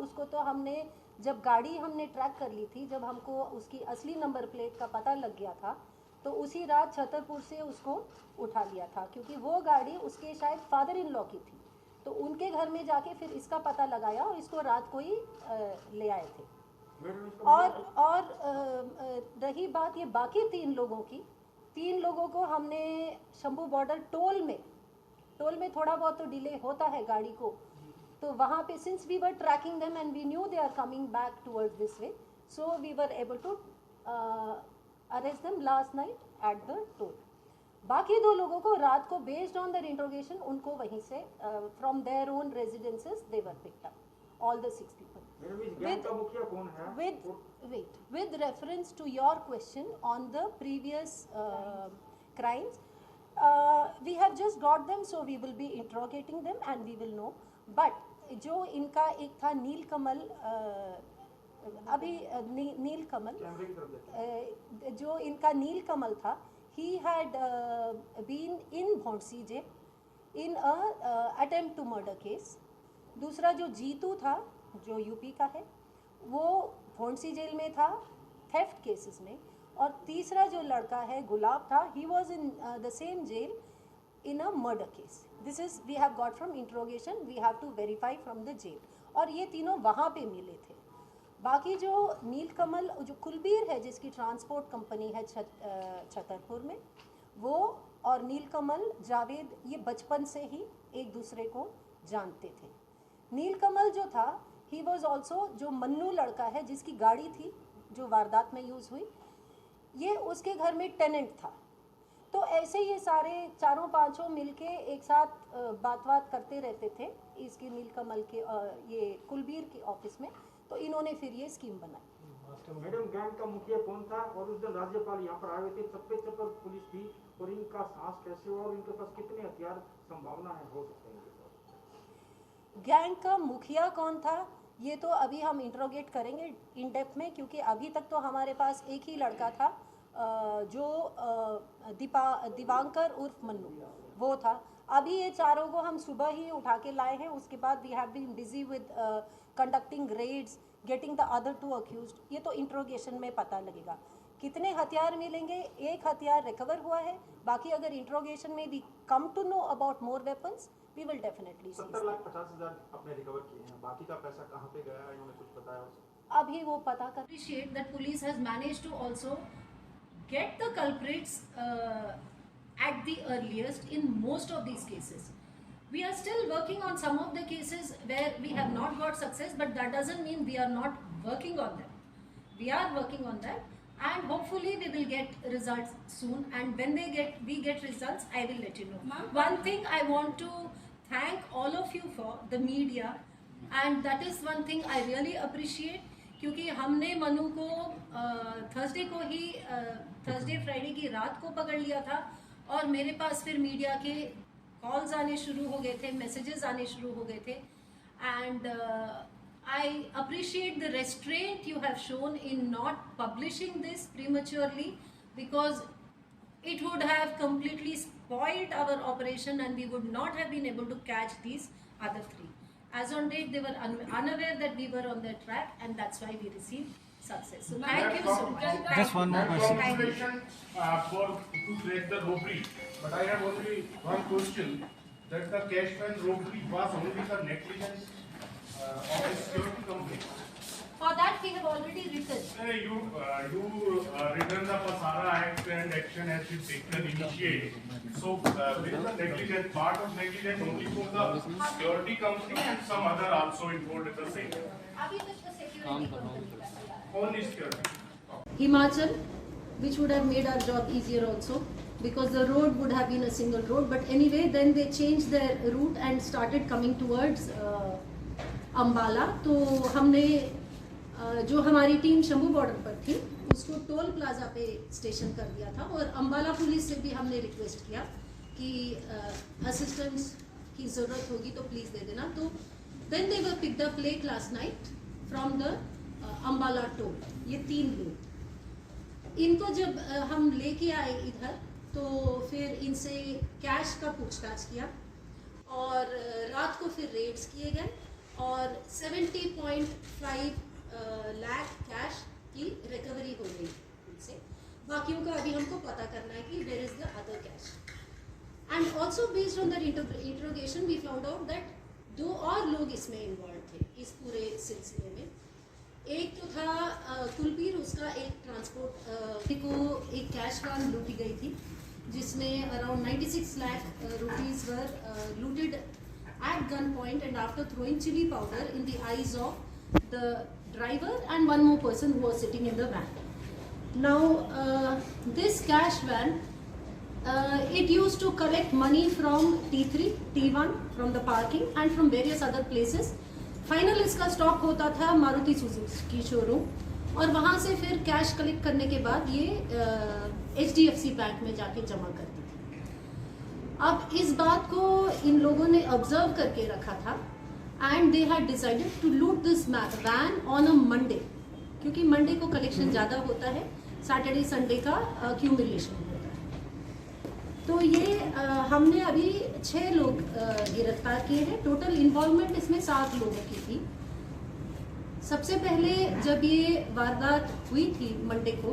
उसको तो हमने जब गाड़ी हमने ट्रैक कर ली थी, जब हमको उसकी असली नंबर प्लेट का पता लग गया था, तो उसी रात छतरपुर से उसको उठा लिया था, क्योंकि वो गाड़ी उसके शायद फादर इन लॉ की थी। तो उनके घर में जाके फिर इसका पता लगाया और इसको रात को ही ले आए थे। और रही बात ये बाकी 3 लोगों की, 3 लोगों को हमने शंभू बॉर्डर टोल में थोड़ा बहुत तो डिले होता है गाड़ी को, तो वहाँ पे since we were tracking them and we knew they are coming back towards this way, so we were able to arrest them last night at the toll. बाकी 2 लोगों को रात को बेस्ड ऑन देयर इंट्रोगेशन उनको वहीं से from their own residences they were picked up, all the 6 people. With reference to your question on the previous crimes, we have just got them, so we will be interrogating them and we will know. But जो इनका एक था नीलकमल, अभी नीलकमल, जो इनका नीलकमल था, he had been in Bhonsi jail in a attempt to murder case. दूसरा जो जीतू था, जो यूपी का है, वो भोंसी जेल में था थेफ्ट केसेस में। और तीसरा जो लड़का है गुलाब था, he was in the same jail in a murder case. This is we have got from interrogation, we have to verify from the jail, और ये तीनों वहाँ पे मिले थे। बाकी जो नीलकमल, जो कुलबीर है जिसकी ट्रांसपोर्ट कंपनी है छतरपुर में, वो और नीलकमल जावेद ये बचपन से ही एक दूसरे को जानते थे। नीलकमल जो था, ही वॉज ऑल्सो, जो मन्नू लड़का है जिसकी गाड़ी थी जो वारदात में यूज़ हुई, ये उसके घर में टेनेंट था। तो ऐसे ये सारे चारों पांचों मिलके एक साथ बात करते रहते थे इसके नीलकमल के ये कुलबीर के ऑफिस में। तो इन्होंने फिर ये स्कीम बनाई। मैडम, गैंग का मुखिया कौन था और उस दिन राज्यपाल यहाँ पर आए हुए थे, चप्पे चप्पल पुलिस थी, और इनका सांस कैसे हुआ और इनके पास कितने हथियार संभावना है हो सकते हैं? गैंग का मुखिया कौन था ये तो अभी हम इंट्रोगेट करेंगे इन डेप्थ में, क्योंकि अभी तक तो हमारे पास एक ही लड़का था जो दिवांकर उर्फ मन्नू, वो था। अभी ये चारों को हम सुबह ही उठा के लाए हैं, उसके बाद we have been busy with conducting raids, getting the other 2 accused. ये तो इंट्रोगेशन में पता लगेगा कितने हथियार मिलेंगे। एक हथियार रिकवर हुआ है, बाकी अगर इंट्रोगेशन में we come to know about more weapons, we will definitely see. 70,50,000 अपने रिकवर किए हैं, बाकी का पैसा कहाँ पे गया है, इन्होंने कुछ बताया? अभी वो पता कर। Appreciate that police has managed to also get the culprits at the earliest in most of these cases. We are still working on some of the cases where we have not got success, but that doesn't mean we are not working on them. We are working on that, and hopefully we will get results soon. And when we get results, I will let you know. One thing I want to thank all of you for, the media, and that is one thing I really appreciate, क्योंकि हमने मनु को Thursday को ही Thursday Friday की रात को पकड़ लिया था, और मेरे पास फिर मीडिया के कॉल्स आने शुरू हो गए थे, मैसेजेस आने शुरू हो गए थे, and I appreciate the restraint you have shown in not publishing this prematurely, because it would have completely spoiled our operation and we would not have been able to catch these other 3. As on date, they were unaware that we were on their track, and that's why we received success. So thank you so much. Just one more question. For to track the robbery, but I have only one question, that the cash van robbery was only the negligence of the security company. For that we have already written. You written the Pasara Act and action has been taken initiated. So there is a negligence, part of negligence only for the security company and some other also involved at the same time. अभी तक तो security company का है. Only security. Himachal, which would have made our job easier also, because the road would have been a single road. But anyway, then they changed their route and started coming towards Ambala. तो हमने जो हमारी team Shambhu border पर थी उसको toll plaza पे station कर दिया था, और अम्बाला पुलिस से भी हमने रिक्वेस्ट किया कि असिस्टेंस की ज़रूरत होगी तो प्लीज़ दे देना। तो then they were picked up late last night from the Ambala toll, ये 3 लोग। इनको जब हम लेके आए इधर, तो फिर इनसे कैश का पूछताछ किया, और रात को फिर रेड्स किए गए, और 70.5 लाख कैश की रिकवरी हो गई उनसे। बाकियों का अभी हमको पता करना है कि where is the other cash. And also based on that interrogation we found out that 2 और लोग इसमें इन्वॉल्व थे इस पूरे सिलसिले में। एक तो था कुलबीर, उसका एक ट्रांसपोर्ट को एक कैश वैन लूटी गई थी जिसमें around 96 lakh rupees were looted at gunpoint and after throwing chili powder in the eyes of the driver and one more person who was sitting in the van. Now this cash van, it used to collect money from T3, T1, from the parking and from various other places. Final इसका stock होता था Maruti Suzuki showroom और वहाँ से फिर cash collect करने के बाद ये HDFC बैंक में जाके जमा करती थी। अब इस बात को इन लोगों ने ऑब्जर्व करके रखा था and they had decided to loot this van on a Monday, क्योंकि मंडे को कलेक्शन ज़्यादा होता है, सैटरडे संडे का क्यूमुलेशन होता है। तो ये हमने अभी 6 लोग गिरफ्तार किए हैं। टोटल इन्वॉल्वमेंट इसमें 7 लोगों की थी। सबसे पहले जब ये वारदात हुई थी मंडे को